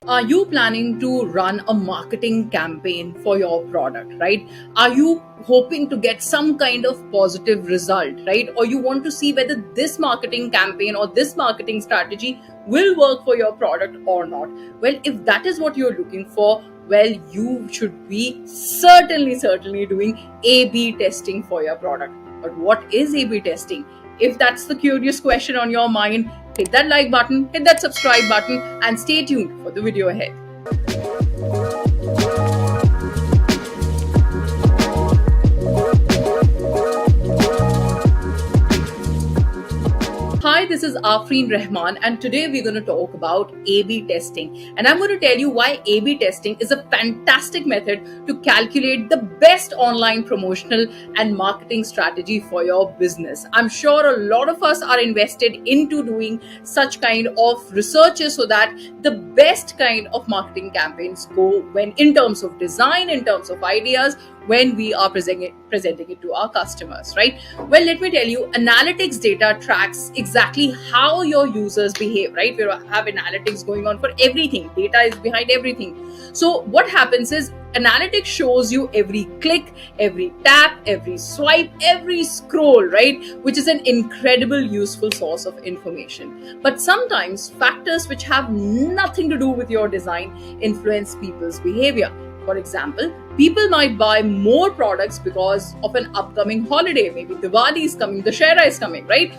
Are you planning to run a marketing campaign for your product, right? Are you hoping to get some kind of positive result, right? Or you want to see whether this marketing campaign or this marketing strategy will work for your product or not? Well, if that is what you're looking for, well, you should be certainly doing A/B testing for your product. But what is A/B testing? If that's the curious question on your mind, hit that like button, hit that subscribe button, and stay tuned for the video ahead. Hi, this is Afreen Rahman, and today we're going to talk about A/B testing. And I'm going to tell you why A/B testing is a fantastic method to calculate the best online promotional and marketing strategy for your business. I'm sure a lot of us are invested into doing such kind of researches so that the best kind of marketing campaigns go when, in terms of design, in terms of ideas, when we are presenting it to our customers, right? Well, let me tell you, analytics data tracks exactly how your users behave, right? We have analytics going on for everything. Data is behind everything. So what happens is analytics shows you every click, every tap, every swipe, every scroll, right? Which is an incredible useful source of information. But sometimes factors which have nothing to do with your design influence people's behavior. For example, people might buy more products because of an upcoming holiday. Maybe Diwali is coming, Dussehra is coming, right?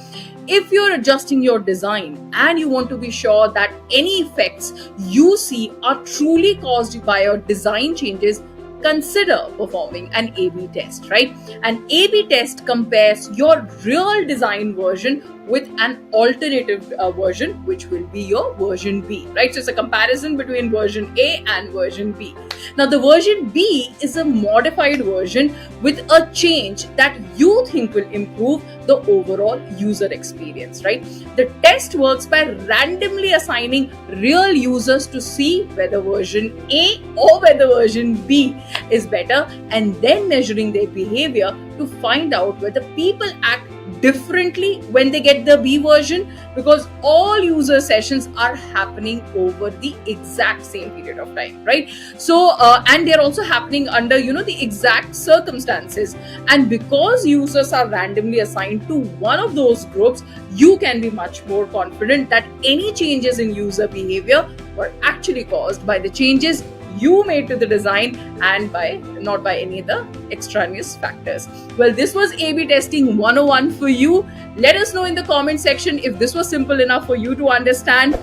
If you're adjusting your design and you want to be sure that any effects you see are truly caused by your design changes, consider performing an A/B test, right? An A/B test compares your real design version with an alternative version, which will be your version B, right? So it's a comparison between version A and version B. Now, the version B is a modified version with a change that you think will improve the overall user experience, right? The test works by randomly assigning real users to see whether version A or whether version B is better, and then measuring their behavior to find out whether people act differently when they get the B version, because all user sessions are happening over the exact same period of time, right? So and they're also happening under the exact circumstances, and because users are randomly assigned to one of those groups, you can be much more confident that any changes in user behavior were actually caused by the changes you made to the design and not by any of the extraneous factors. Well, this was A/B testing 101 for you. Let us know in the comment section if this was simple enough for you to understand.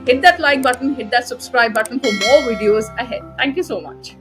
Hit that like button, hit that subscribe button for more videos ahead. Thank you so much.